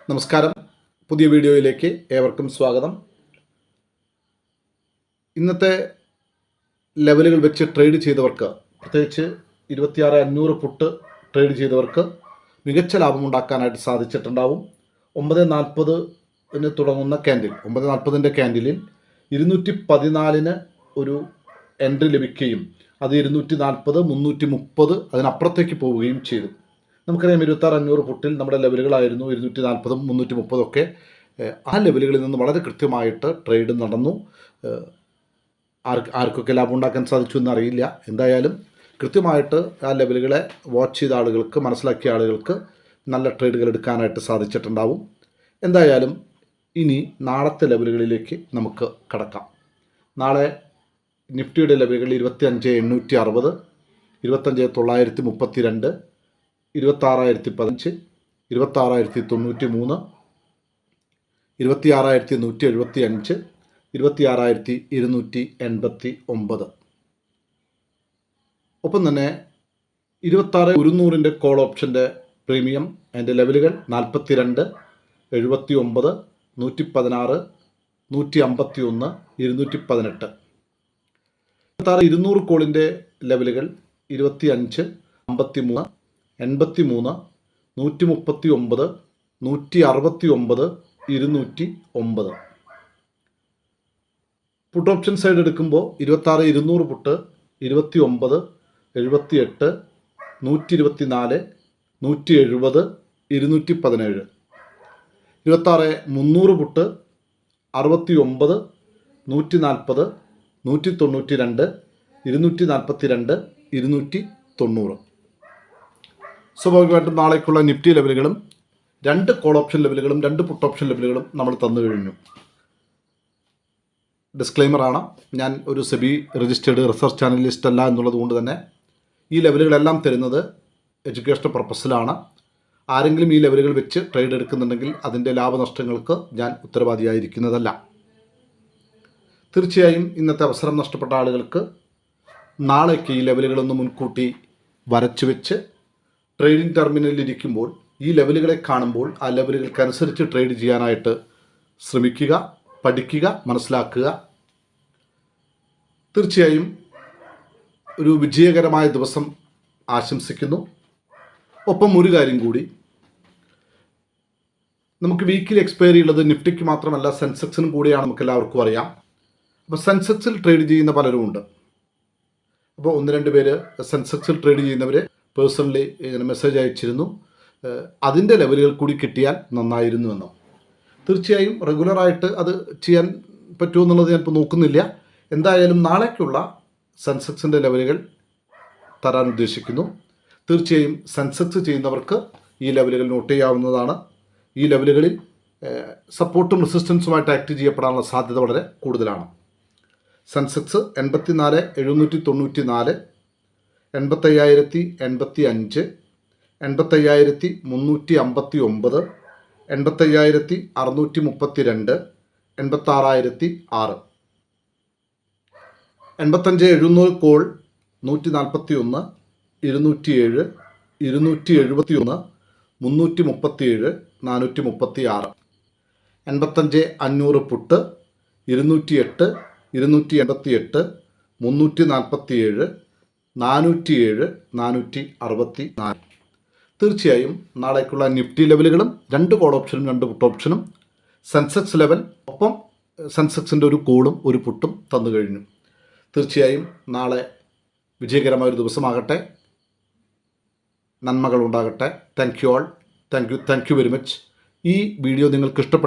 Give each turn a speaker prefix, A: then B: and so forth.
A: നമസ്കാരം. പുതിയ വീഡിയോയിലേക്ക് ഏവർക്കും സ്വാഗതം. ഇന്നത്തെ ലെവലുകൾ വെച്ച് ട്രേഡ് ചെയ്തവർക്ക്, പ്രത്യേകിച്ച് 26,500 പുട്ട് ട്രേഡ് ചെയ്തവർക്ക് മികച്ച ലാഭമുണ്ടാക്കാനായിട്ട് സാധിച്ചിട്ടുണ്ടാവും. 9:40 തുടങ്ങുന്ന ക്യാൻഡിൽ, 9:40 ക്യാൻഡിലിൽ 214 ഒരു എൻട്രി ലഭിക്കുകയും അത് 240, 330 അതിനപ്പുറത്തേക്ക് പോവുകയും ചെയ്തു. നമുക്കറിയാം 26,500 പുട്ടിൽ നമ്മുടെ ലെവലുകളായിരുന്നു 240, 330 ഒക്കെ. ആ ലെവലുകളിൽ നിന്ന് വളരെ കൃത്യമായിട്ട് ട്രേഡ് നടന്നു. ആർക്കൊക്കെ ലാഭം ഉണ്ടാക്കാൻ സാധിച്ചു എന്നറിയില്ല. എന്തായാലും കൃത്യമായിട്ട് ആ ലെവലുകളെ വാച്ച് ചെയ്ത ആളുകൾക്ക്, മനസ്സിലാക്കിയ ആളുകൾക്ക് നല്ല ട്രേഡുകൾ എടുക്കാനായിട്ട് സാധിച്ചിട്ടുണ്ടാവും. എന്തായാലും ഇനി നാളത്തെ ലെവലുകളിലേക്ക് നമുക്ക് കടക്കാം. നാളെ നിഫ്റ്റിയുടെ ലെവലുകൾ 25,860, 25,932, 26,015, 26,093, 26,175, 26,289. ഒപ്പം തന്നെ 26,100 കോൾ ഓപ്ഷൻ്റെ പ്രീമിയം അതിൻ്റെ ലെവലുകൾ 42, 79, 116, 151, 218. 26,200 കോളിൻ്റെ ലെവലുകൾ 25, 53, 83, 139, 169, 209. പുട്ട് ഓപ്ഷൻ സൈഡ് എടുക്കുമ്പോൾ 26,200 പുട്ട് 29, 78, 124, 170, 217. 26,300 പുട്ട് 69, 140, 192, 242, 290. സ്വാഭാവികമായിട്ടും നാളേക്കുള്ള നിഫ്റ്റി ലെവലുകളും 2 കോൾ ഓപ്ഷൻ ലെവലുകളും 2 പുട്ട് ഓപ്ഷൻ ലെവലുകളും നമ്മൾ തന്നു കഴിഞ്ഞു. ഡിസ്ക്ലെയിമറാണ്, ഞാൻ ഒരു സെബി രജിസ്റ്റേർഡ് റിസർച്ച് അനലിസ്റ്റ് അല്ല എന്നുള്ളത് കൊണ്ട് തന്നെ ഈ ലെവലുകളെല്ലാം തരുന്നത് എഡ്യൂക്കേഷണൽ പർപ്പസിലാണ്. ആരെങ്കിലും ഈ ലെവലുകൾ വെച്ച് ട്രേഡ് എടുക്കുന്നുണ്ടെങ്കിൽ അതിൻ്റെ ലാഭനഷ്ടങ്ങൾക്ക് ഞാൻ ഉത്തരവാദിയായിരിക്കുന്നതല്ല. തീർച്ചയായും ഇന്നത്തെ അവസരം നഷ്ടപ്പെട്ട ആളുകൾക്ക് നാളേക്ക് ഈ ലെവലുകളൊന്ന് മുൻകൂട്ടി വരച്ചു വെച്ച് ട്രേഡിംഗ് ടെർമിനലിൽ ഇരിക്കുമ്പോൾ ഈ ലെവലുകളെ കാണുമ്പോൾ ആ ലെവലുകൾക്കനുസരിച്ച് ട്രേഡ് ചെയ്യാനായിട്ട് ശ്രമിക്കുക, പഠിക്കുക, മനസ്സിലാക്കുക. തീർച്ചയായും ഒരു വിജയകരമായ ദിവസം ആശംസിക്കുന്നു. ഒപ്പം ഒരു കാര്യം കൂടി, നമുക്ക് വീക്കിലി എക്സ്പയറി ഉള്ളത് നിഫ്റ്റിക്ക് മാത്രമല്ല സെൻസെക്സിനും കൂടിയാണ്, നമുക്ക് എല്ലാവർക്കും അറിയാം. അപ്പോൾ സെൻസെക്സിൽ ട്രേഡ് ചെയ്യുന്ന പലരുമുണ്ട്. അപ്പോൾ 1-2 പേര് സെൻസെക്സിൽ ട്രേഡ് ചെയ്യുന്നവർ പേഴ്സണലി ഇങ്ങനെ മെസ്സേജ് അയച്ചിരുന്നു, അതിൻ്റെ ലെവലുകൾ കൂടി കിട്ടിയാൽ നന്നായിരുന്നുവെന്നോ. തീർച്ചയായും റെഗുലറായിട്ട് അത് ചെയ്യാൻ പറ്റുമോ എന്നുള്ളത് ഞാനിപ്പോൾ നോക്കുന്നില്ല. എന്തായാലും നാളേക്കുള്ള സെൻസെക്സിൻ്റെ ലെവലുകൾ തരാൻ ഉദ്ദേശിക്കുന്നു. തീർച്ചയായും സെൻസെക്സ് ചെയ്യുന്നവർക്ക് ഈ ലെവലുകൾ നോട്ട് ചെയ്യാവുന്നതാണ്. ഈ ലെവലുകളിൽ സപ്പോർട്ടും റെസിസ്റ്റൻസുമായിട്ട് ആക്ട് ചെയ്യപ്പെടാനുള്ള സാധ്യത വളരെ കൂടുതലാണ്. സെൻസെക്സ് 84,794, 85,085, 85,359, 85,632, 86,006. 85,700 കോൾ 141, 207, 271, 337, 436. 85,500 പുട്ട് 208, 288, 347, 407, 464. തീർച്ചയായും നാളേക്കുള്ള നിഫ്റ്റി ലെവലുകളും 2 കോൾ ഓപ്ഷനും 2 പുട്ട് ഓപ്ഷനും, സെൻസെക്സ് ലെവൽ, ഒപ്പം സെൻസെക്സിൻ്റെ ഒരു കോളും ഒരു പുട്ടും തന്നു കഴിഞ്ഞു. തീർച്ചയായും നാളെ വിജയകരമായൊരു ദിവസമാകട്ടെ. നന്മകൾ ഉണ്ടാകട്ടെ. Thank you all. Thank you very much. ഈ വീഡിയോ നിങ്ങൾക്ക് ഇഷ്ടപ്പെട്ടു